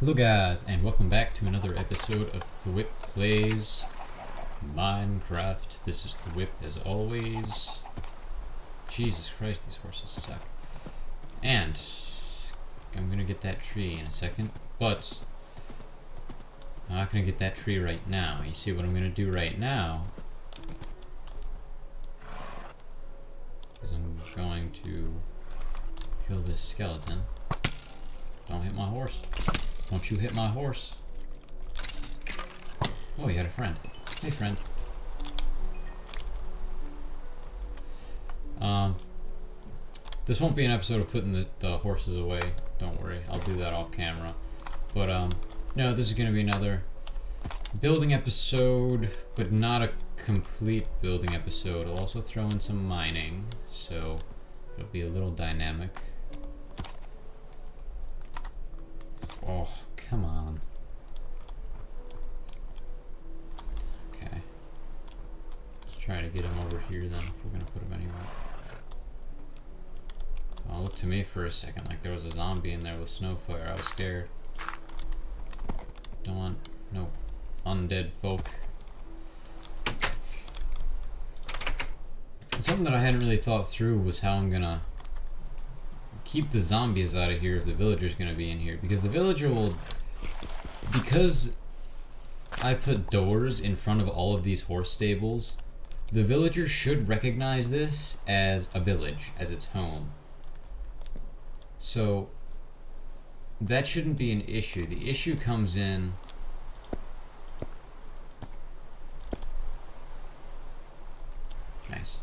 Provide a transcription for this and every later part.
Hello guys, and welcome back to another episode of Thwip Plays Minecraft. This is Thwip as always. Jesus Christ, these horses suck. And I'm gonna get that tree in a second, but I'm not gonna get that tree right now. You see what I'm gonna do right now is I'm going to kill this skeleton. Don't hit my horse. Don't you hit my horse. Oh, you had a friend. Hey, friend. This won't be an episode of putting the horses away. Don't worry, I'll do that off camera. But, no, this is going to be another building episode, but not a complete building episode. I'll also throw in some mining, so it'll be a little dynamic. Oh, come on. Okay. Let's try to get him over here then, if we're gonna put him anywhere. Oh, it looked to me for a second like there was a zombie in there with snowfire. I was scared. Don't want no undead folk. And something that I hadn't really thought through was how I'm gonna keep the zombies out of here if the villager's gonna be in here, because the villager will, because I put doors in front of all of these horse stables, the villager should recognize this as a village, as its home. So that shouldn't be an issue. The issue comes in nice.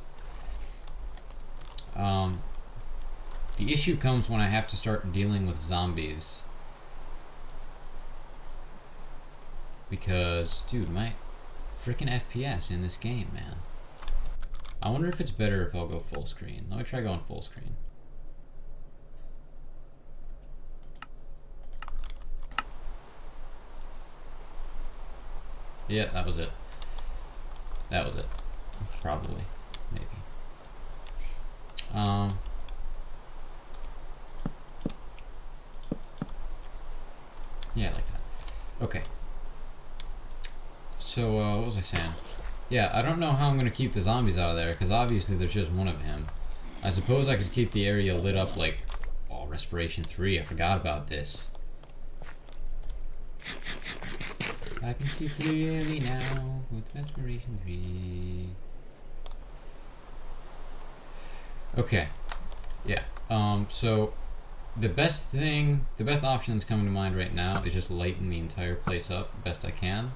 The issue comes when I have to start dealing with zombies. Because, dude, my freaking FPS in this game, man. I wonder if it's better if I'll go full screen. Let me try going full screen. Yeah, that was it. That was it. Probably. Maybe. Yeah, like that. Okay. So, what was I saying? Yeah, I don't know how I'm going to keep the zombies out of there, because obviously there's just one of him. I suppose I could keep the area lit up like, oh, Respiration 3, I forgot about this. I can see clearly now with Respiration 3. Okay. Yeah, so the best option that's coming to mind right now is just lighten the entire place up best I can.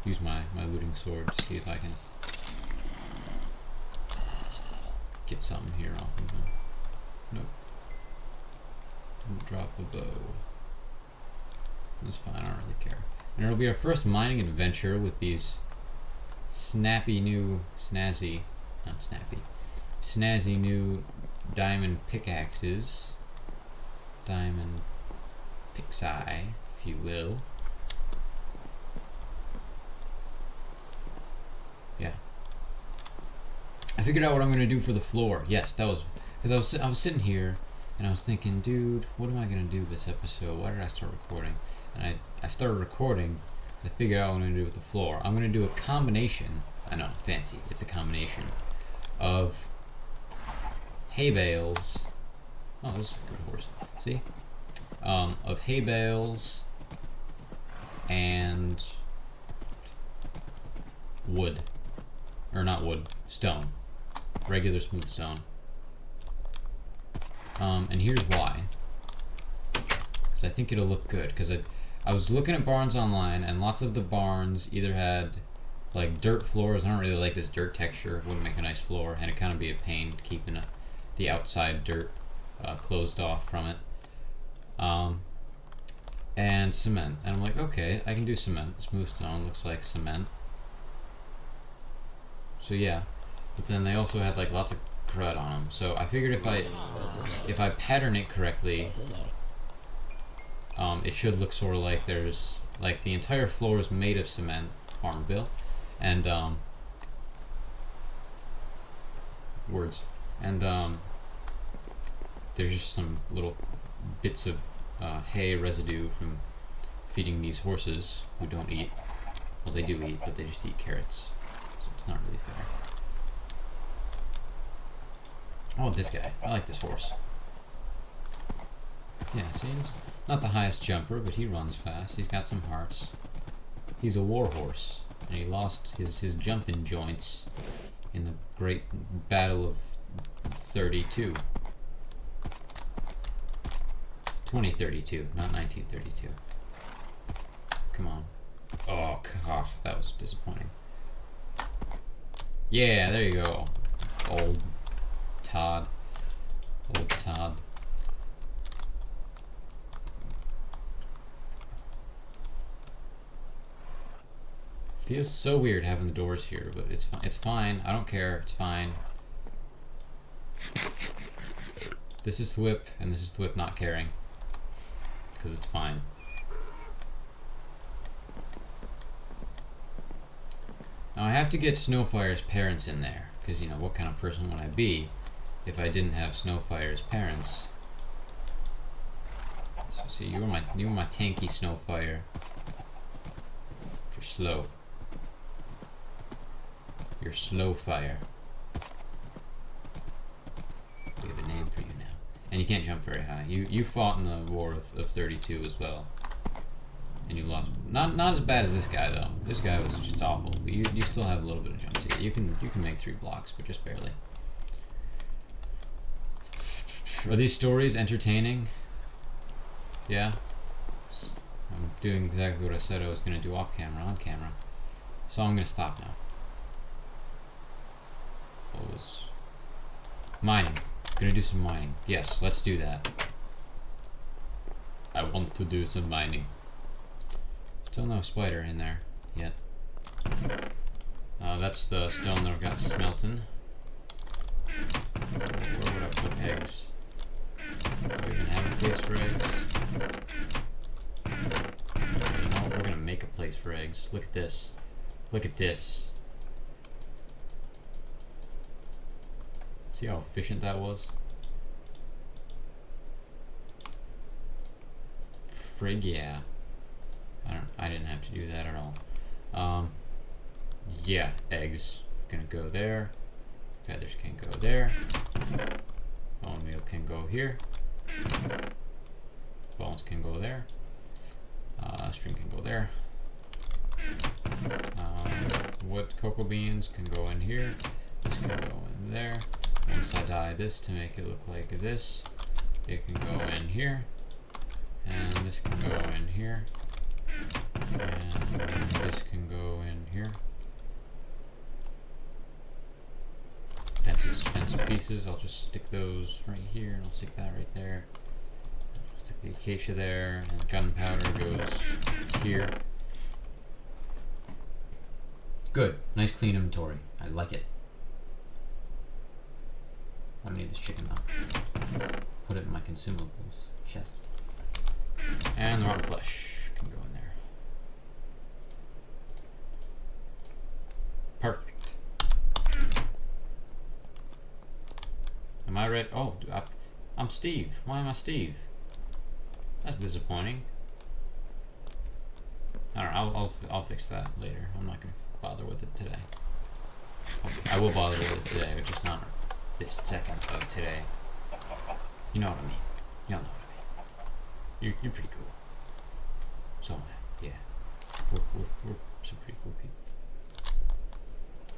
Use my looting sword to see if I can get something here off of him. Nope. Didn't drop a bow. That's fine, I don't really care. And it'll be our first mining adventure with these snazzy new diamond pickaxes. Diamond pixie, if you will. Yeah. I figured out what I'm gonna do for the floor. Yes, that was because I was sitting here and I was thinking, dude, what am I gonna do this episode? Why did I start recording? And I started recording. I figured out what I'm gonna do with the floor. I'm gonna do a combination. I know, fancy. It's a combination of hay bales. Oh, this is a good horse. See? Of hay bales and wood. Or not wood, stone. Regular smooth stone. And here's why. Because I think it'll look good. Because I was looking at barns online, and lots of the barns either had like dirt floors. I don't really like this dirt texture. It wouldn't make a nice floor, and it kind of be a pain keeping the outside dirt closed off from it. And cement. And I'm like, okay, I can do cement. Smooth stone looks like cement. So yeah, but then they also had like lots of crud on them. So I figured if I pattern it correctly, it should look sort of like there's like the entire floor is made of cement, Farmville, and words, and there's just some little bits of hay residue from feeding these horses who don't eat. Well, they do eat, but they just eat carrots, so it's not really fair. Oh, this guy. I like this horse. Yeah, see, he's not the highest jumper, but he runs fast. He's got some hearts. He's a war horse, and he lost his jumping joints in the Great Battle of 32. 2032, not 1932. Come on. Oh, God, that was disappointing. Yeah, there you go. Old Todd. Old Todd. Feels so weird having the doors here, but it's fine. It's fine. I don't care. It's fine. This is Thwip, and this is Thwip not caring. Because it's fine. Now I have to get Snowfire's parents in there, because, you know, what kind of person would I be if I didn't have Snowfire's parents? So see, you were my tanky Snowfire. You're slow. You're Slowfire. We have a name for you now. And you can't jump very high. You fought in the War of 32 as well. And you lost. Not as bad as this guy though. This guy was just awful. But you still have a little bit of jump to you. You can make 3 blocks, but just barely. Are these stories entertaining? Yeah. I'm doing exactly what I said I was gonna do off camera, on camera. So I'm gonna stop now. What was mining? Gonna do some mining. Yes, let's do that. I want to do some mining. Still no spider in there yet. That's the stone that I've got smelting. Where would I put eggs? Do we even have a place for eggs? You know, we're gonna make a place for eggs. Look at this. Look at this. See how efficient that was? Frig yeah. I didn't have to do that at all. Yeah, eggs. Gonna go there. Feathers can go there. Bone meal can go here. Bones can go there. String can go there. Wood cocoa beans can go in here. This can go in there. Once I dye this to make it look like this, it can go in here. And this can go in here. And this can go in here. Fence pieces, I'll just stick those right here, and I'll stick that right there. Stick the acacia there, and gunpowder goes here. Good, nice clean inventory. I like it. I don't need this chicken though. Put it in my consumables chest. And the rotten flesh can go in there. Perfect. Am I ready? Oh, I'm Steve. Why am I Steve? That's disappointing. Alright, I'll fix that later. I'm not gonna bother with it today. I will bother with it today, but just not this second of today. You know what I mean. Y'all know what I mean. You're pretty cool. So am I. Yeah. We're some pretty cool people.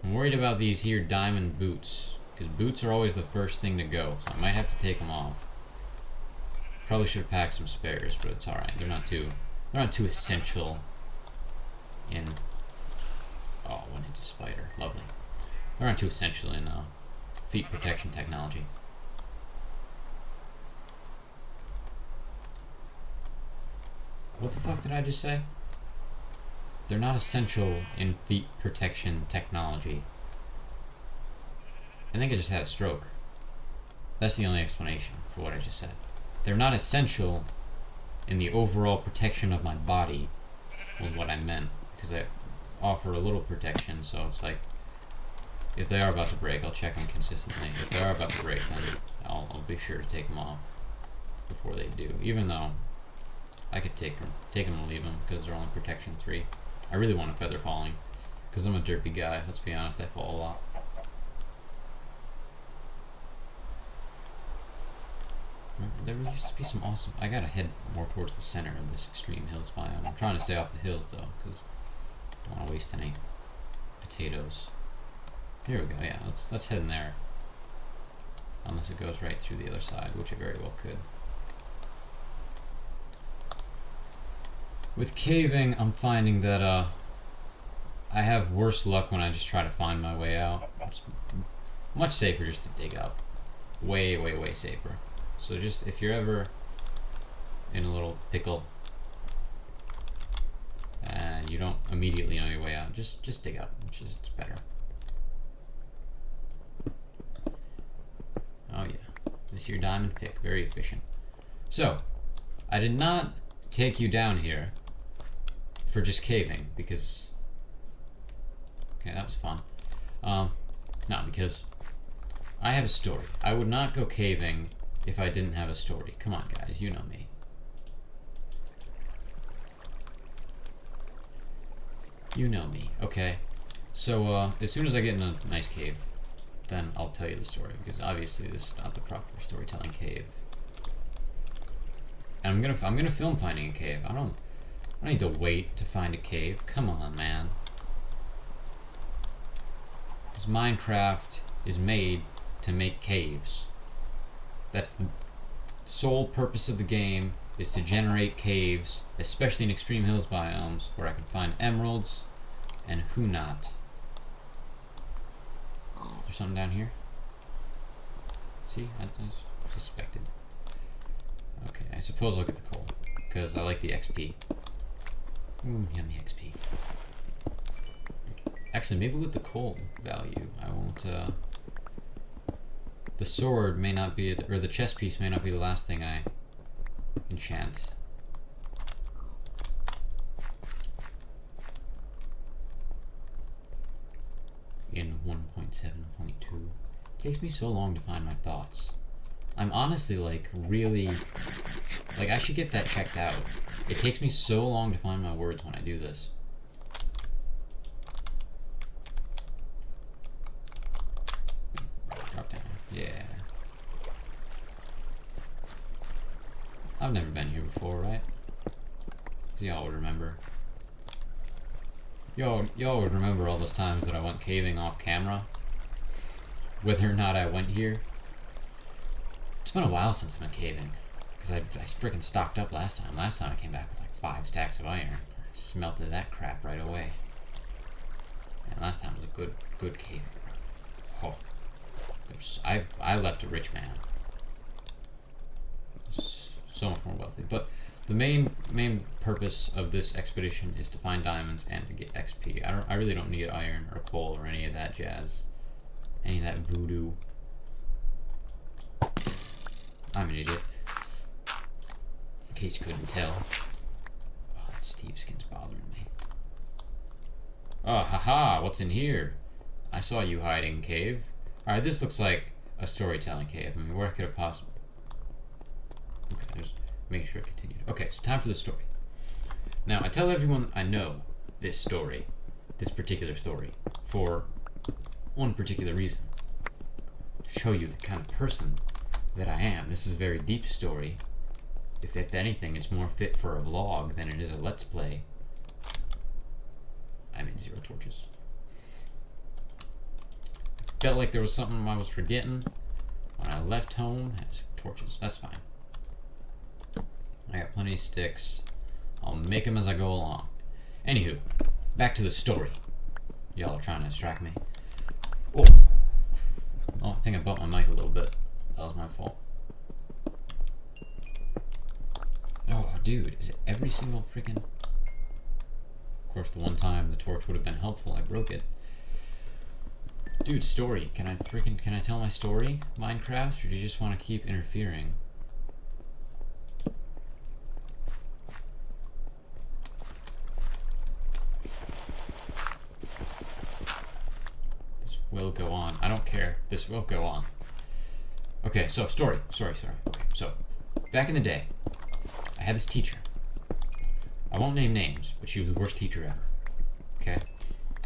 I'm worried about these here diamond boots, because boots are always the first thing to go, so I might have to take them off. Probably should have packed some spares, but it's alright. They're not too essential in... Oh, one hits a spider. Lovely. They're not too essential in feet protection technology. What the fuck did I just say? They're not essential in feet protection technology. I think I just had a stroke. That's the only explanation for what I just said. They're not essential in the overall protection of my body, was what I meant, because they offer a little protection, so it's like, if they are about to break, I'll check them consistently. If they are about to break, then I'll be sure to take them off. before they do. Even though I could take them and leave them because they're only protection 3. I really want a feather falling because I'm a derpy guy. Let's be honest, I fall a lot. There used to be some awesome. I gotta head more towards the center of this extreme hills biome. I'm trying to stay off the hills though because I don't want to waste any potatoes. Here we go. Yeah, let's head in there. Unless it goes right through the other side, which it very well could. With caving, I'm finding that I have worse luck when I just try to find my way out. It's much safer just to dig up. Way, way, way safer. So just if you're ever in a little pickle and you don't immediately know your way out, just dig up. It's better. Oh yeah, this is your diamond pick. Very efficient. So, I did not take you down here for just caving because... Okay, that was fun. No, because I have a story. I would not go caving if I didn't have a story. Come on, guys, you know me. You know me, okay? So, as soon as I get in a nice cave, then I'll tell you the story, because obviously this is not the proper storytelling cave. And I'm gonna film finding a cave. I don't need to wait to find a cave. Come on, man. This Minecraft is made to make caves. That's the sole purpose of the game, is to generate caves, especially in extreme hills biomes, where I can find emeralds and who not. There's something down here. See, I suspected. Okay, I suppose I'll get the coal, because I like the XP. Ooh, yummy XP. Actually, maybe with the coal value, I won't, the sword may not be, or the chest piece may not be the last thing I enchant. In 1.7.2. Takes me so long to find my thoughts. I'm honestly like really, like I should get that checked out. It takes me so long to find my words when I do this. Drop down. Yeah. I've never been here before, right? Y'all would remember. Y'all would remember all those times that I went caving off camera. Whether or not I went here. It's been a while since I've been caving. Because I freaking stocked up last time. Last time I came back with like 5 stacks of iron. I smelted that crap right away. And last time was a good caving. Oh. I left a rich man. So much more wealthy. But the main purpose of this expedition is to find diamonds and to get XP. I really don't need iron or coal or any of that jazz. Any of that voodoo. I'm an idiot. In case you couldn't tell. Oh, that Steve skin's bothering me. Oh, haha, what's in here? I saw you hiding, cave. Alright, this looks like a storytelling cave. I mean, where could it possibly... Okay, just make sure it continued. Okay, so time for the story. Now, I tell everyone I know this story, this particular story, for one particular reason. To show you the kind of person that I am. This is a very deep story. If anything, it's more fit for a vlog than it is a let's play. I made 0 torches. Felt like there was something I was forgetting. When I left home, I had torches. That's fine. I got plenty of sticks. I'll make them as I go along. Anywho, back to the story. Y'all are trying to distract me. Oh. Oh, I think I bumped my mic a little bit. That was my fault. Oh, dude, is it every single freaking... Of course, the one time the torch would have been helpful, I broke it. Dude, story. Can I tell my story, Minecraft, or do you just want to keep interfering? This will go on. I don't care. This will go on. Okay, so story. Sorry. Okay, so back in the day, I had this teacher. I won't name names, but she was the worst teacher ever. Okay?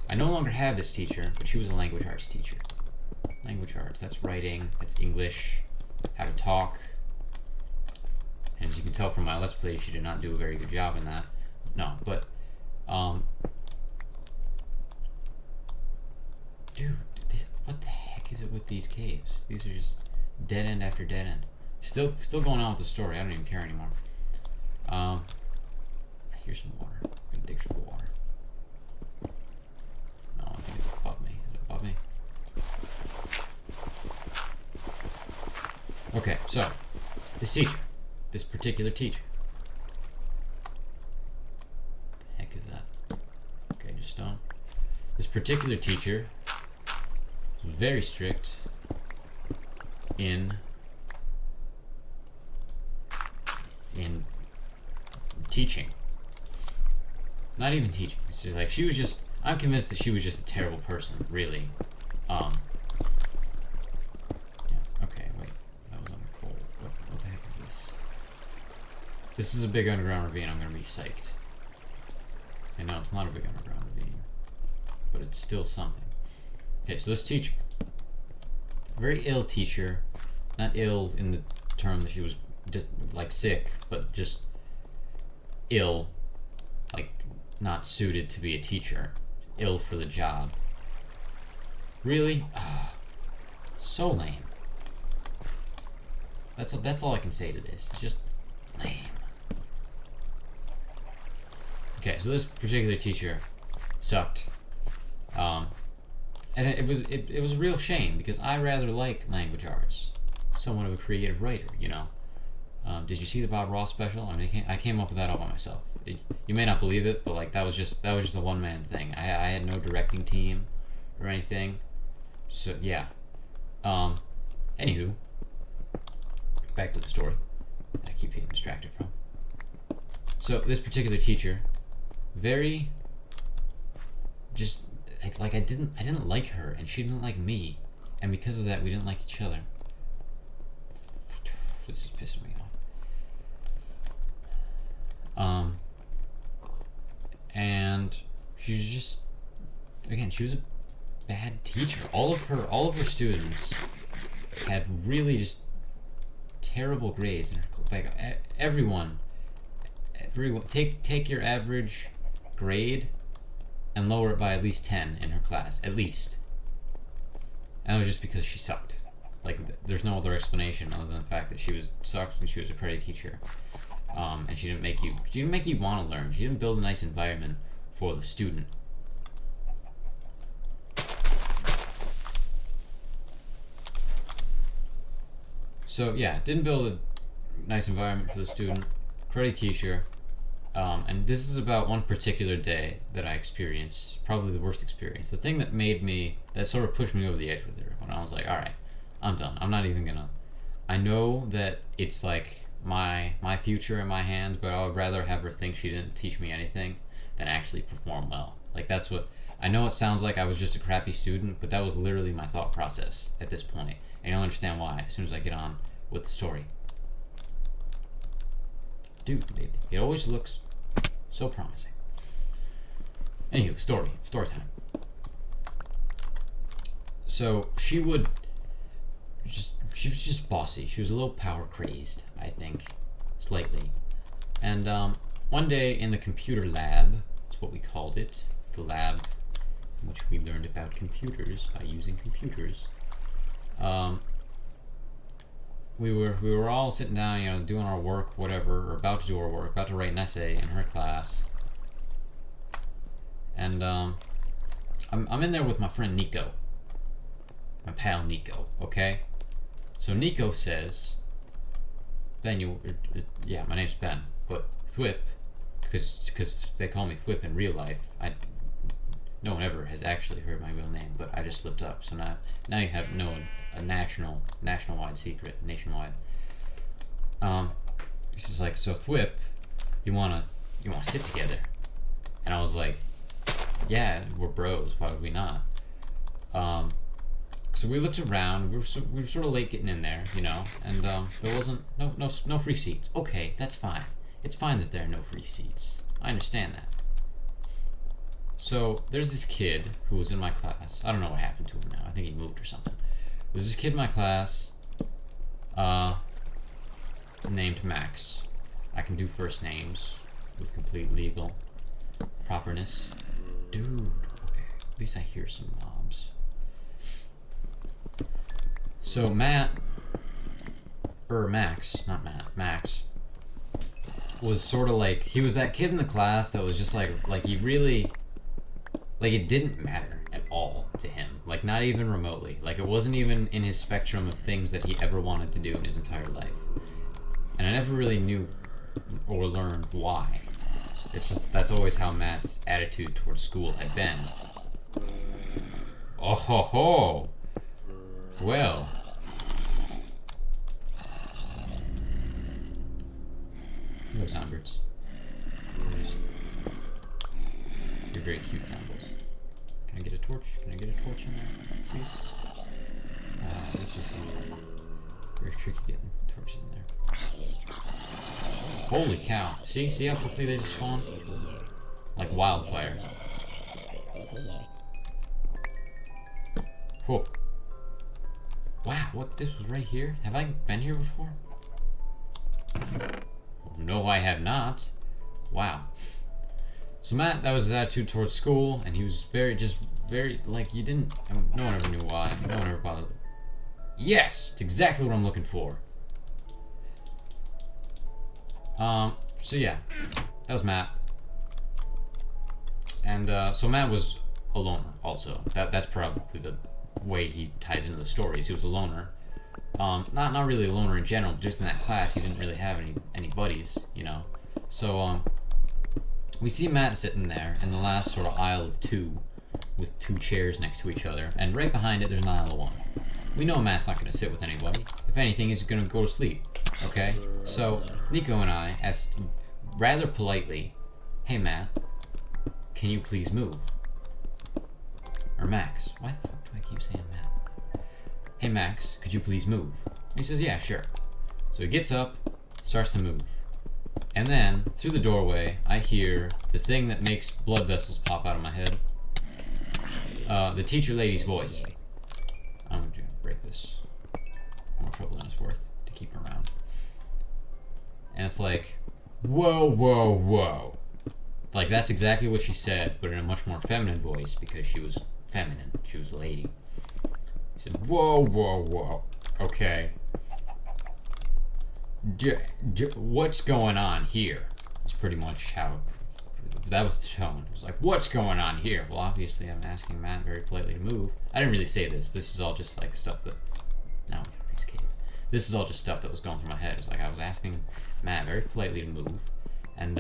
I no longer have this teacher, but she was a language arts teacher. Language arts, that's writing, that's English, how to talk. And as you can tell from my Let's Play, she did not do a very good job in that. No, but, dude, what the heck is it with these caves? These are just dead end after dead end. Still going on with the story. I don't even care anymore. Here's some water. I'm gonna dig for the water. No, I think it's above me. Is it above me? Okay, so this teacher, this particular teacher. What the heck is that? Okay, just stone. This particular teacher was very strict in teaching. Not even teaching. It's just like she was just. I'm convinced that she was just a terrible person. Really. Yeah. Okay. Wait. That was under coal. What the heck is this? If this is a big underground ravine, I'm gonna be psyched. And no, it's not a big underground ravine, but it's still something. Okay, so this teacher, very ill teacher, not ill in the term that she was just like sick, but just ill, like not suited to be a teacher, ill for the job. Really? So lame. That's all I can say to this. It's just lame. Okay, so this particular teacher sucked. And it was a real shame because I rather like language arts. Somewhat of a creative writer, you know. Did you see the Bob Ross special? I mean, I came up with that all by myself. You may not believe it, but like that was just a one-man thing. I had no directing team or anything. So yeah. Anywho, back to the story. I keep getting distracted from. So this particular teacher, very just like I didn't like her and she didn't like me, and because of that we didn't like each other. This is pissing me off. And she was just, again, she was a bad teacher. All of her students had really just terrible grades in her class. Like everyone take your average grade and lower it by at least 10 in her class, at least. And it was just because she sucked. Like, there's no other explanation other than the fact that she was sucked and she was a cruddy teacher. And she didn't make you want to learn. She didn't build a nice environment for the student. So yeah, didn't build a nice environment for the student. Cruddy teacher. And this is about one particular day that I experienced, probably the worst experience. The thing that sort of pushed me over the edge with her, when I was like, alright, I'm done. I'm not even gonna. I know that it's like my future in my hands, but I would rather have her think she didn't teach me anything than actually perform well. Like that's what I know. It sounds like I was just a crappy student, but that was literally my thought process at this point, and you'll understand why as soon as I get on with the story. Dude, baby, it always looks so promising. Anywho, story time. So she was just bossy. She was a little power crazed, I think, slightly. And one day in the computer lab, that's what we called it, the lab in which we learned about computers by using computers. We were all sitting down, you know, doing our work, whatever, or about to do our work, about to write an essay in her class. And I'm in there with my friend Nico, my pal Nico. Okay. So Nico says, Ben, yeah, my name's Ben, but Thwip, because they call me Thwip in real life. No one ever has actually heard my real name, but I just slipped up. So now you have a nationwide secret, nationwide. This is like, so Thwip, you wanna sit together? And I was like, yeah, we're bros. Why would we not? So we looked around. We were sort of late getting in there, you know, and there wasn't no free seats. Okay, that's fine. It's fine that there are no free seats. I understand that. So there's this kid who was in my class. I don't know what happened to him now. I think he moved or something. There's this kid in my class, named Max. I can do first names with complete legal properness. Dude, okay. At least I hear some mobs. So Max, not Matt, Max, was sort of like, he was that kid in the class that was just like he really, like it didn't matter at all to him. Like not even remotely. Like it wasn't even in his spectrum of things that he ever wanted to do in his entire life. And I never really knew or learned why. It's just, that's always how Matt's attitude towards school had been. Oh ho ho! Well. Hello, Soundbirds. You're very cute, Soundbirds. Can I get a torch? Can I get a torch in there, please? This is very tricky getting torches in there. Holy cow. See how quickly they just spawn? Like wildfire. Whoa. Wow, what, this was right here? Have I been here before? No, I have not. Wow. So Matt, that was his attitude towards school, and he was very, like, you didn't, no one ever knew why. No one ever bothered. Yes! It's exactly what I'm looking for. So yeah, that was Matt. And, so Matt was a loner, also. That's probably the way he ties into the stories. He was a loner. Not really a loner in general, but just in that class, he didn't really have any buddies, you know? So, we see Matt sitting there in the last sort of aisle of two, with two chairs next to each other, and right behind it, there's an aisle of one. We know Matt's not going to sit with anybody. If anything, he's going to go to sleep, okay? So, Nico and I asked rather politely, hey Matt, can you please move? Or Max. Why the fuck do I keep saying Matt? Hey Max, could you please move? He says, yeah, sure. So he gets up, starts to move. And then, through the doorway, I hear the thing that makes blood vessels pop out of my head. The teacher lady's voice. I'm gonna break this. More trouble than it's worth to keep her around. And it's like, whoa, whoa, whoa. Like, that's exactly what she said, but in a much more feminine voice, because she was feminine. She was a lady. She said, whoa, whoa, whoa. Okay. What's going on here? That's pretty much how, that was the tone. It was like, what's going on here? Well, obviously, I'm asking Matt very politely to move. I didn't really say this. This is all just like stuff that, now we got a nice cave. This is all just stuff that was going through my head. It was like, I was asking Matt very politely to move, and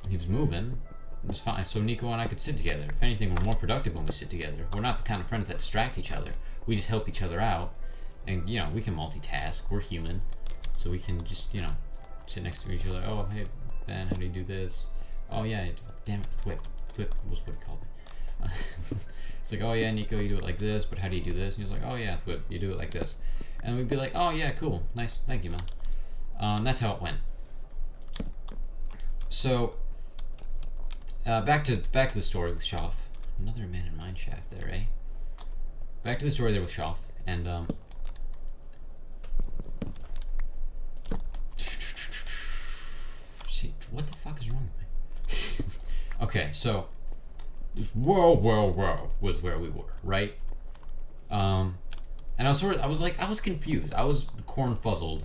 he was moving. It was fine. So Nico and I could sit together. If anything, we're more productive when we sit together. We're not the kind of friends that distract each other. We just help each other out, and you know, we can multitask. We're human. So we can just, you know, sit next to each other. Oh, hey, Ben, how do you do this? Oh, yeah, damn it, Thwip. Thwip was what he called me. It's like, oh, yeah, Nico, you do it like this, but how do you do this? And he was like, oh, yeah, Thwip, you do it like this. And we'd be like, oh, yeah, cool, nice, thank you, man. That's how it went. So, back to the story with Shoff. Another man in mine shaft there, eh? Back to the story there with Shoff, and, what the fuck is wrong with me? Okay, so whoa was where we were, right? And I was confused. I was corn-fuzzled,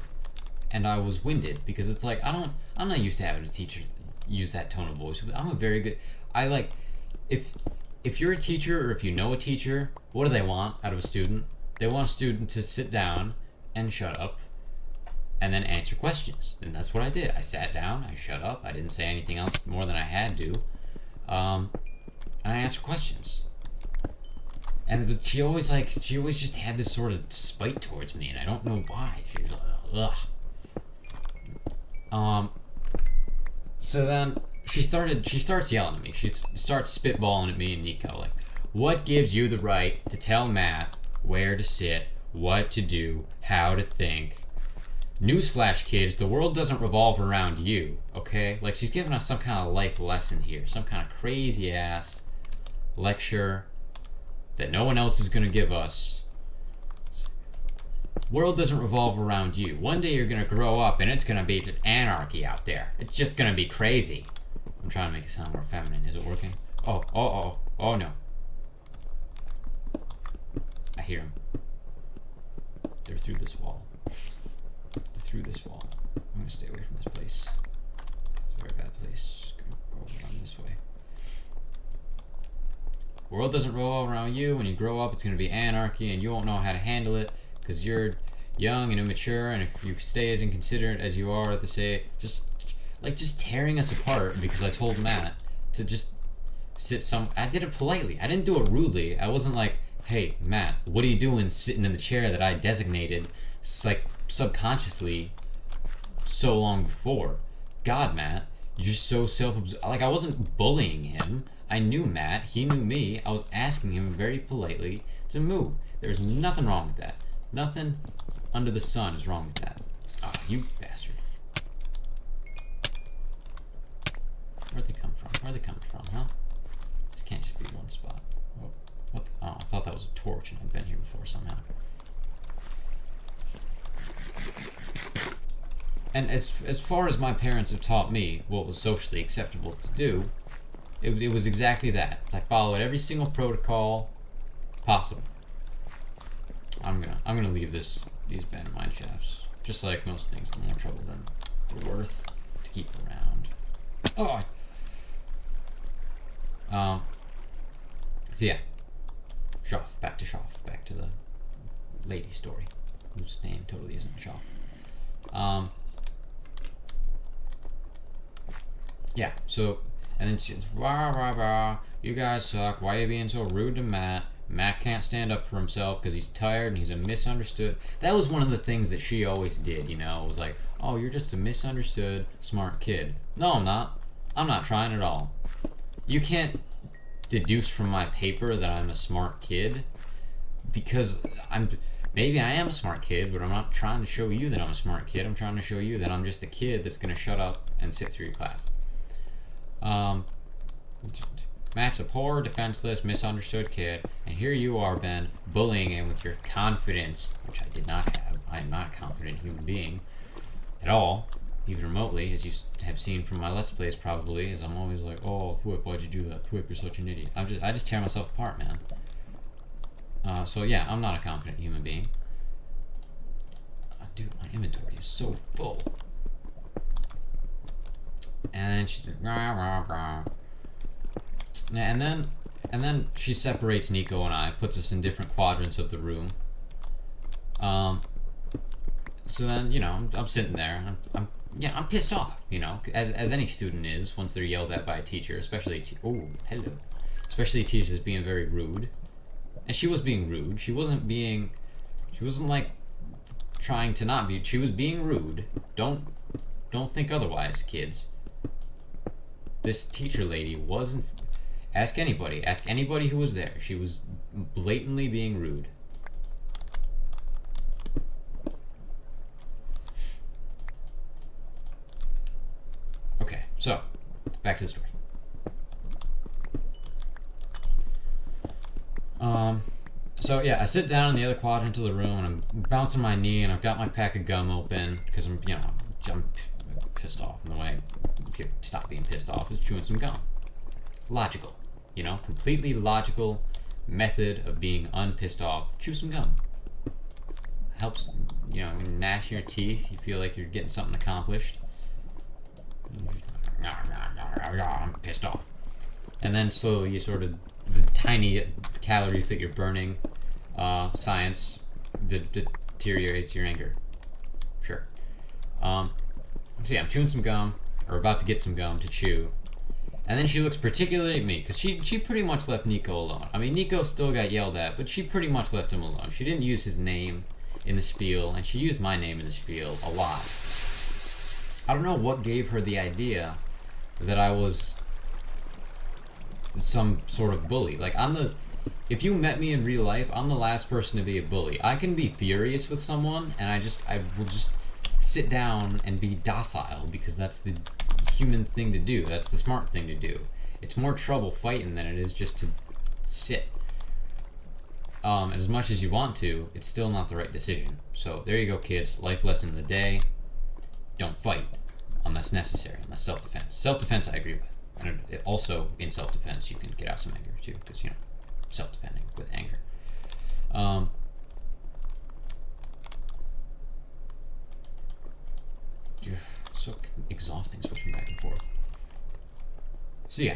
and I was winded because it's like I'm not used to having a teacher use that tone of voice. I'm a very good. I like if you're a teacher or if you know a teacher, what do they want out of a student? They want a student to sit down and shut up. And then answer questions. And that's what I did. I sat down, I shut up, I didn't say anything else more than I had to. And I answered questions. And she always just had this sort of spite towards me, and I don't know why. She was like, ugh. So then she starts yelling at me. She starts spitballing at me and Nico, like, what gives you the right to tell Matt where to sit, what to do, how to think. Newsflash, kids, the world doesn't revolve around you, okay? Like, she's giving us some kind of life lesson here, some kind of crazy ass lecture that no one else is gonna give us. World doesn't revolve around you. One day you're gonna grow up and it's gonna be anarchy out there. It's just gonna be crazy. I'm trying to make it sound more feminine. Is it working? Oh no. I hear them. They're through this wall. They're through this wall. I'm gonna stay away from this place. It's a very bad place. Gonna go around this way. The world doesn't revolve around you. When you grow up, it's gonna be anarchy and you won't know how to handle it because you're young and immature, and if you stay as inconsiderate as you are at the say, just tearing us apart because I told Matt to just sit I did it politely. I didn't do it rudely. I wasn't like, hey, Matt, what are you doing sitting in the chair that I designated like subconsciously so long before? God, Matt, you're just so self-absorbed. Like, I wasn't bullying him. I knew Matt. He knew me. I was asking him very politely to move. There's nothing wrong with that. Nothing under the sun is wrong with that. Ah, you bastard. Where'd they come from? Where'd they come from, huh? This can't just be one spot. Oh, what the, oh, I thought that was a torch and I'd been here before somehow. And as far as my parents have taught me what was socially acceptable to do, it was exactly that. I followed every single protocol possible. I'm gonna leave these abandoned mine shafts. Just like most things, the more trouble than they're worth to keep around. Oh. So yeah, Shoff. Back to Shoff. Back to the lady story, whose name totally isn't Shoff. Yeah. So, and then she's rah rah rah. You guys suck. Why are you being so rude to Matt? Matt can't stand up for himself because he's tired and he's a misunderstood. That was one of the things that she always did, you know. It was like, oh, you're just a misunderstood smart kid. No, I'm not. I'm not trying at all. You can't deduce from my paper that I'm a smart kid because maybe I am a smart kid, but I'm not trying to show you that I'm a smart kid. I'm trying to show you that I'm just a kid that's going to shut up and sit through your class. Matt's a poor, defenseless, misunderstood kid, and here you are, Ben, bullying him with your confidence, which I did not have. I am not a confident human being at all, even remotely, as you have seen from my Let's Plays probably, as I'm always like, oh, Thwip, why'd you do that? Thwip, you're such an idiot. I just tear myself apart, man. So yeah, I'm not a confident human being. Dude, my inventory is so full. And she did rah, rah, rah. And then she separates Nico and I, puts us in different quadrants of the room. So then, you know, I'm sitting there, and I'm pissed off, you know, as any student is once they're yelled at by a teacher, especially especially teachers being very rude. And she was being rude. She wasn't like trying to not be. She was being rude. Don't think otherwise, kids. This teacher lady wasn't. Ask anybody who was there. She was blatantly being rude. Okay, so back to the story. So yeah, I sit down in the other quadrant of the room and I'm bouncing my knee and I've got my pack of gum open because I'm pissed off. And the way I stop being pissed off is chewing some gum. Logical. You know, completely logical method of being unpissed off. Chew some gum. Helps, you know, when you gnash your teeth, you feel like you're getting something accomplished. I'm pissed off. And then slowly you sort of, the tiny calories that you're burning, science deteriorates your anger. Sure. So yeah, I'm chewing some gum, or about to get some gum to chew. And then she looks particularly at me, because she pretty much left Nico alone. I mean, Nico still got yelled at, but she pretty much left him alone. She didn't use his name in the spiel, and she used my name in the spiel a lot. I don't know what gave her the idea that I was some sort of bully. Like, if you met me in real life, I'm the last person to be a bully. I can be furious with someone, and I will just sit down and be docile because that's the human thing to do. That's the smart thing to do. It's more trouble fighting than it is just to sit. And as much as you want to, it's still not the right decision. So there you go, kids. Life lesson of the day: don't fight unless necessary, unless self-defense. Self-defense, I agree with. And also, in self-defense, you can get out some anger too, because self-defending with anger. So exhausting switching back and forth. So yeah,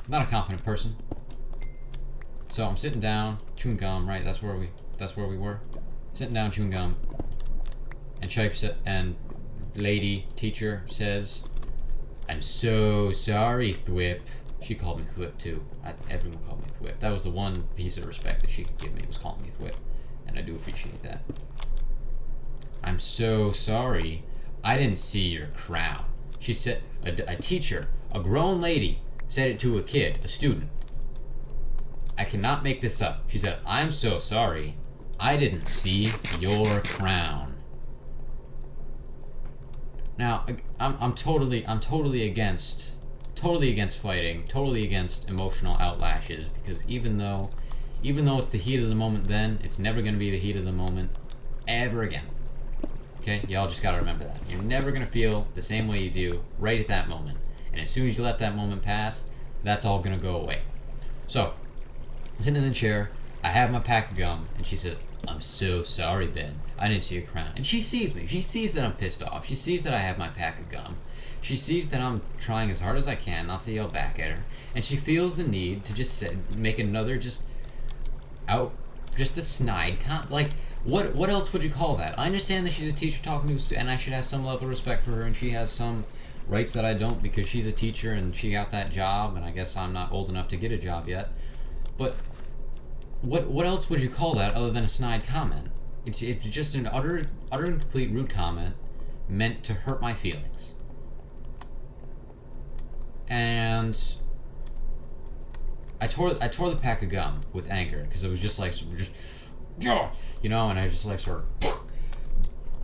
not a confident person. So I'm sitting down, chewing gum, right? That's where we were. Sitting down, chewing gum, and lady teacher says, "I'm so sorry, Thwip." She called me Thwip too. Everyone called me Thwip. That was the one piece of respect that she could give me, was calling me Thwip, and I do appreciate that. "I'm so sorry. I didn't see your crown." She said, a teacher, a grown lady, said it to a kid, a student. I cannot make this up. She said, "I'm so sorry. I didn't see your crown." Now, I'm totally against fighting, totally against emotional outlashes, because even though it's the heat of the moment then, it's never going to be the heat of the moment ever again. Okay? Y'all just got to remember that. You're never going to feel the same way you do right at that moment. And as soon as you let that moment pass, that's all going to go away. So, sitting in the chair, I have my pack of gum, and she says, "I'm so sorry, Ben. I didn't see your crown." And she sees me. She sees that I'm pissed off. She sees that I have my pack of gum. She sees that I'm trying as hard as I can not to yell back at her. And she feels the need to just make another just a snide what else would you call that? I understand that she's a teacher talking to, and I should have some level of respect for her, and she has some rights that I don't because she's a teacher and she got that job, and I guess I'm not old enough to get a job yet. But what else would you call that other than a snide comment? It's just an utter and complete rude comment meant to hurt my feelings. And I tore the pack of gum with anger because it was just and I just sort of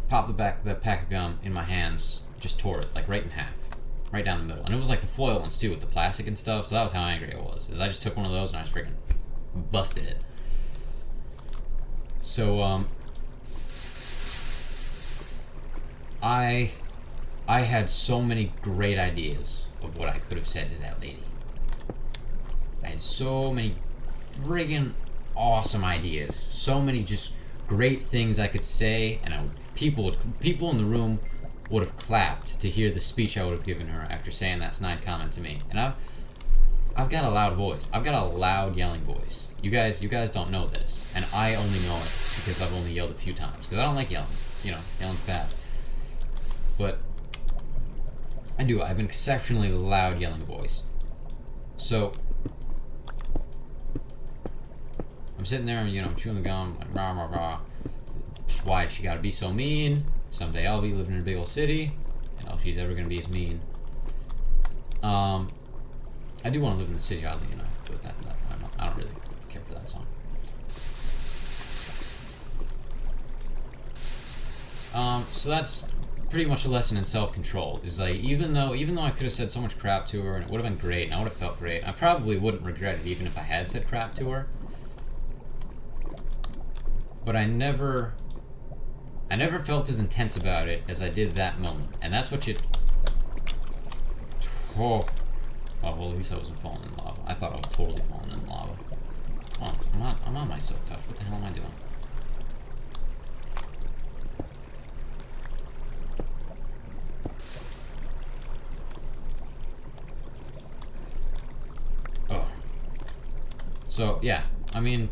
popped the pack of gum in my hands, just tore it right in half, right down the middle. And it was the foil ones too, with the plastic and stuff. So that was how angry I was. Is I just took one of those and I just freaking busted it. So I had so many great ideas of what I could have said to that lady. I had so many friggin' awesome ideas, so many just great things I could say, and people in the room would have clapped to hear the speech I would have given her after saying that snide comment to me. And I've got a loud voice. I've got a loud yelling voice. You guys don't know this, and I only know it because I've only yelled a few times, because I don't like yelling. Yelling's bad. But I do. I have an exceptionally loud yelling voice. So I'm sitting there, and I'm chewing the gum, rah rah rah. Why she gotta be so mean? Someday I'll be living in a big old city, and all she's ever gonna be is mean. I do want to live in the city, oddly enough, but I don't really care for that song. So that's pretty much a lesson in self-control. Is even though I could have said so much crap to her, and it would have been great, and I would have felt great, I probably wouldn't regret it even if I had said crap to her. But I never felt as intense about it as I did that moment, and that's what you. Oh, well, at least I wasn't falling in lava. I thought I was totally falling in lava. Oh, I'm on my silk touch. What the hell am I doing? Oh. So yeah, I mean,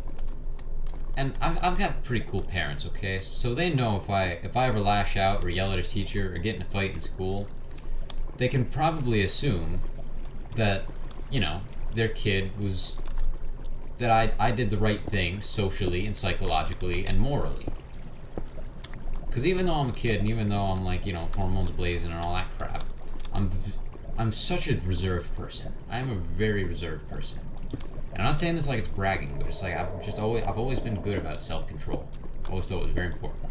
and I've got pretty cool parents, okay? So they know if I ever lash out or yell at a teacher or get in a fight in school, they can probably assume that, their kid was, that I did the right thing socially and psychologically and morally. Because even though I'm a kid and even though I'm hormones blazing and all that crap, I'm such a reserved person. I'm a very reserved person. And I'm not saying this like it's bragging, but it's like I've always been good about self-control. I always thought it was very important.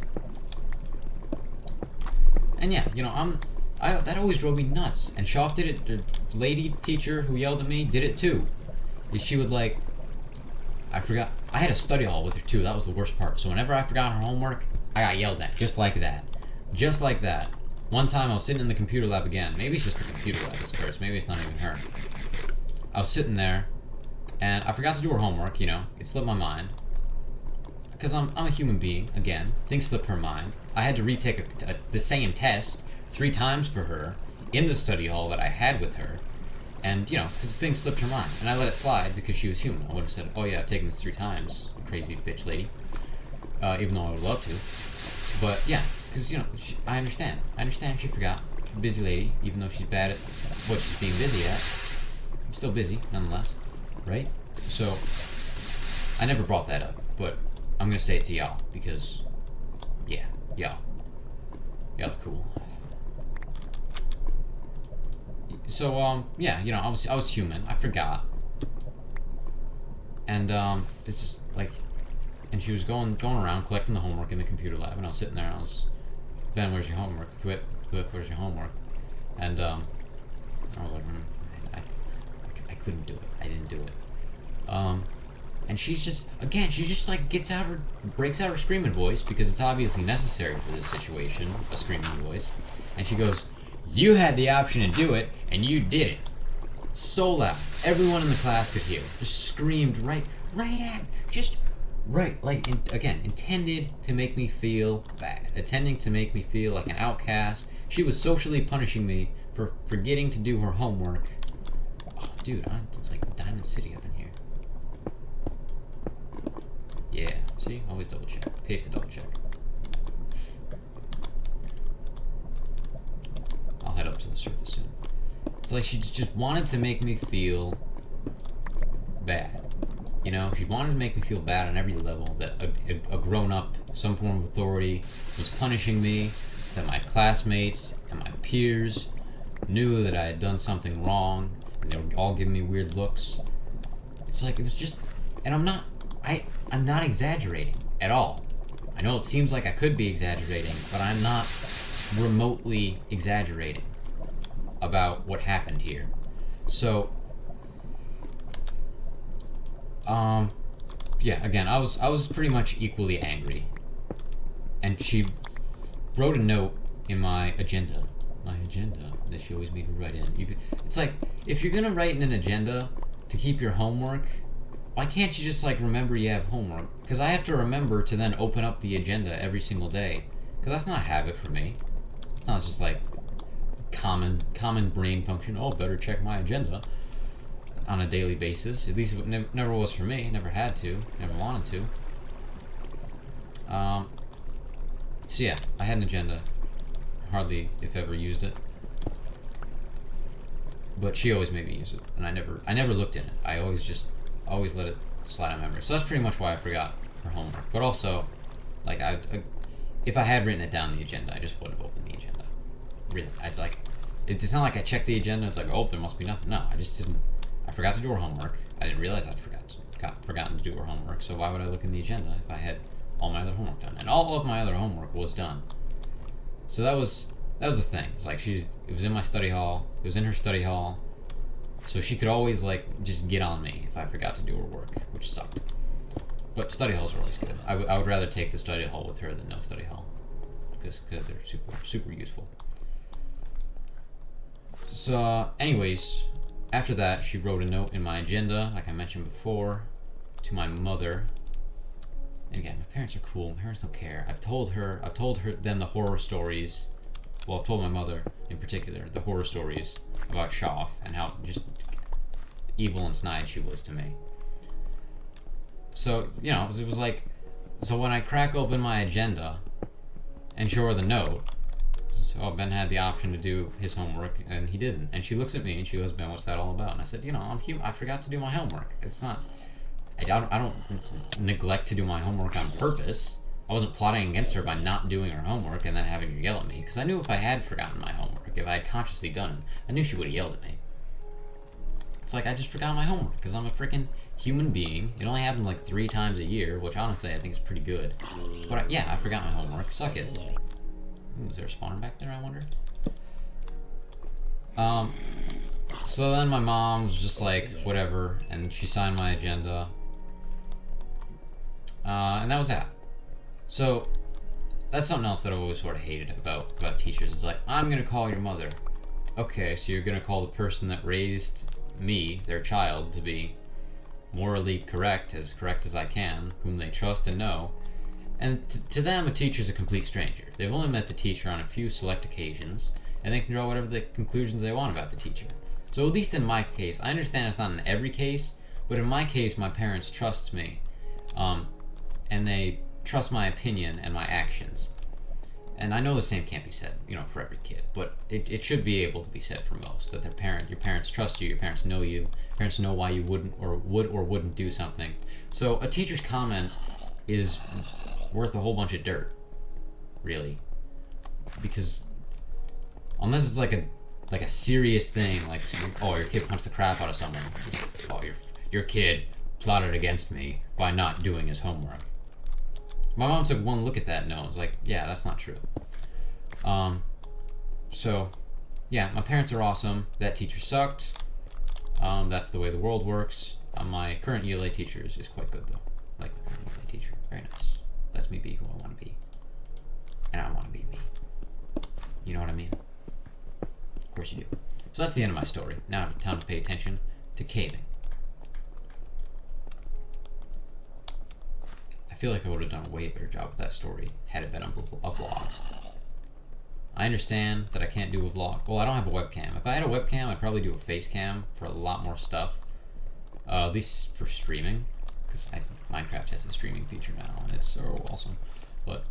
And yeah, you know, that always drove me nuts. And Shoff did it. The lady teacher who yelled at me did it too. She would like, I forgot. I had a study hall with her too. That was the worst part. So whenever I forgot her homework, I got yelled at, just like that, just like that. One time I was sitting in the computer lab again. Maybe it's just the computer lab that's cursed. Maybe it's not even her. I was sitting there, and I forgot to do her homework. You know, it slipped my mind. Because I'm a human being, again. Things slip her mind. I had to retake the same test 3 times for her in the study hall that I had with her. And, you know, because things slipped her mind. And I let it slide because she was human. I would have said, oh yeah, I've taken this 3 times, crazy bitch lady. Even though I would love to. But, yeah, because, you know, I understand. I understand she forgot. She's a busy lady, even though she's bad at what she's being busy at. I'm still busy, nonetheless. Right? So, I never brought that up. But I'm going to say it to y'all because, yeah, y'all cool. So, yeah, you know, I was human. I forgot. And, it's just, like, and she was going around collecting the homework in the computer lab, and I was sitting there, and I was, Ben, where's your homework? Thwip, where's your homework? And, I was like, I couldn't do it. I didn't do it. And she's just, again, she just, like, breaks out her screaming voice, because it's obviously necessary for this situation, a screaming voice. And she goes, you had the option to do it, and you did it. So loud. Everyone in the class could hear. Just screamed right at, just right, like, again, intended to make me feel bad. Intending to make me feel like an outcast. She was socially punishing me for forgetting to do her homework. Oh, dude, it's like Diamond City up in here. Yeah, see? Always double check. Paste the double check. I'll head up to the surface soon. It's like she just wanted to make me feel bad. You know, she wanted to make me feel bad on every level, that a grown-up, some form of authority, was punishing me, that my classmates and my peers knew that I had done something wrong, and they were all giving me weird looks. It's like, it was just, and I'm not exaggerating at all. I know it seems like I could be exaggerating, but I'm not remotely exaggerating about what happened here. So, yeah, again, I was pretty much equally angry. And she wrote a note in my agenda that she always made me write in. It's like, if you're gonna write in an agenda to keep your homework, why can't you just, like, remember you have homework? Because I have to remember to then open up the agenda every single day. Because that's not a habit for me. It's not just, like, common brain function. Oh, better check my agenda on a daily basis. At least it never was for me. Never had to. Never wanted to. So yeah, I had an agenda. Hardly, if ever, used it. But she always made me use it, and I never looked in it. I always let it slide on memory. So that's pretty much why I forgot her homework. But also, like, if I had written it down in the agenda, I just would have opened the agenda. Really, it's not like I checked the agenda. It's like, oh, there must be nothing. No, I just didn't. I forgot to do her homework. I didn't realize I'd forgotten to do her homework. So why would I look in the agenda if I had all my other homework done? And all of my other homework was done. So that was the thing. It's like it was in my study hall. It was in her study hall. So she could always, like, just get on me if I forgot to do her work, which sucked. But study halls are always good. I would rather take the study hall with her than no study hall, because they're super useful. So, anyways, after that, she wrote a note in my agenda, like I mentioned before, to my mother. And again, my parents are cool. My parents don't care. I've told her them the horror stories. Well, I've told my mother, in particular, the horror stories about Shoff and how just evil and snide she was to me. So, you know, it was like, so when I crack open my agenda and show her the note, oh, Ben had the option to do his homework and he didn't. And she looks at me and she goes, Ben, what's that all about? And I said, you know, I'm human. I forgot to do my homework. It's not, I don't neglect to do my homework on purpose. I wasn't plotting against her by not doing her homework and then having her yell at me, because I knew if I had forgotten my homework, if I had consciously done it, I knew she would have yelled at me. It's like, I just forgot my homework because I'm a freaking human being. It only happens like 3 times a year, which honestly I think is pretty good. But yeah, I forgot my homework. Suck it. Ooh, is there a spawner back there, I wonder? So then my mom was just like, whatever, and she signed my agenda. And that was that. So, that's something else that I've always sort of hated about teachers. It's like, I'm gonna call your mother. Okay, so you're gonna call the person that raised me, their child, to be morally correct as I can, whom they trust and know. And to them, a teacher's a complete stranger. They've only met the teacher on a few select occasions, and they can draw whatever the conclusions they want about the teacher. So at least in my case, I understand it's not in every case, but in my case, my parents trust me, and they trust my opinion and my actions. And I know the same can't be said, for every kid, but it should be able to be said for most, that your parents trust you, your parents know you, parents know why you would or wouldn't do something. So a teacher's comment is worth a whole bunch of dirt, really, because unless it's like a serious thing, like, oh, your kid punched the crap out of someone, oh, your kid plotted against me by not doing his homework. My mom took one look at that and was like, yeah, that's not true. So, yeah, my parents are awesome. That teacher sucked. That's the way the world works. My current ELA teacher is quite good, though. Like my current ELA teacher. Very nice. Lets me be who I want to be. And I want to be me. You know what I mean? Of course you do. So that's the end of my story. Now time to pay attention to caving. I feel like I would have done a way better job with that story had it been a vlog. I understand that I can't do a vlog. Well, I don't have a webcam. If I had a webcam, I'd probably do a face cam for a lot more stuff. At least for streaming, because Minecraft has the streaming feature now, and it's so awesome. But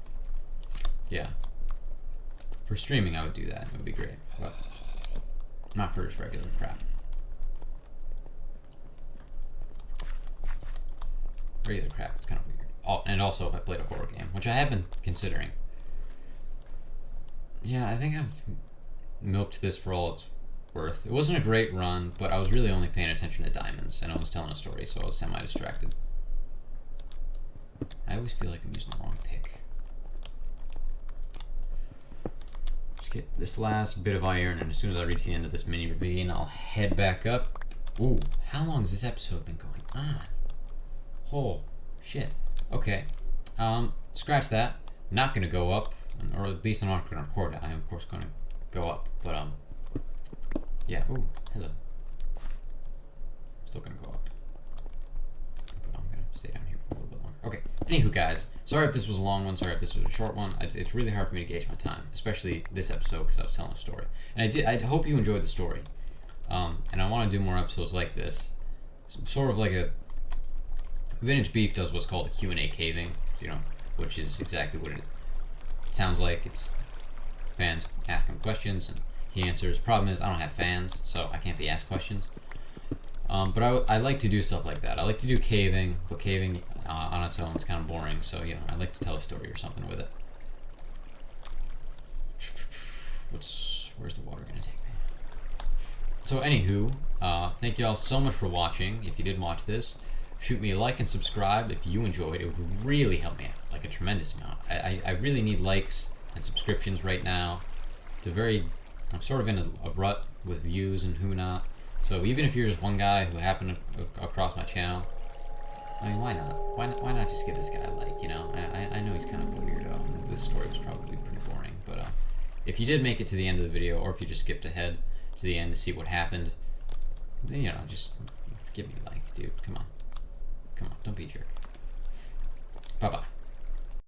yeah, for streaming, I would do that. It would be great, but not for just regular crap. Regular crap, it's kind of weird. Oh, and also, I played a horror game, which I have been considering. Yeah, I think I've milked this for all it's worth. It wasn't a great run, but I was really only paying attention to diamonds, and I was telling a story, so I was semi-distracted. I always feel like I'm using the wrong pick. Just get this last bit of iron, and as soon as I reach the end of this mini ravine, I'll head back up. Ooh, how long has this episode been going on? Oh, shit. Okay. Scratch that. Not gonna go up, or at least I'm not gonna record it. I am, of course, gonna go up, but, yeah. Ooh, hello. Still gonna go up. But I'm gonna stay down here for a little bit longer. Okay, anywho, guys. Sorry if this was a long one, sorry if this was a short one. It's really hard for me to gauge my time, especially this episode, because I was telling a story. And I hope you enjoyed the story. And I want to do more episodes like this. Sort of like a... Vintage Beef does what's called a Q&A caving, which is exactly what it sounds like. It's fans ask him questions, and he answers. Problem is, I don't have fans, so I can't be asked questions. But I like to do stuff like that. I like to do caving, but caving on its own is kind of boring, so, I like to tell a story or something with it. Where's the water gonna take me? So, anywho, thank you all so much for watching. If you did watch this, shoot me a like and subscribe if you enjoyed. It would really help me out, like a tremendous amount. I really need likes and subscriptions right now. I'm sort of in a rut with views and who not. So even if you're just one guy who happened to across my channel, I mean, why not? Why not just give this guy a like, I know he's kind of a weirdo, and this story was probably pretty boring, but if you did make it to the end of the video, or if you just skipped ahead to the end to see what happened, then, just give me a like, dude. Come on, don't be a jerk. Bye-bye.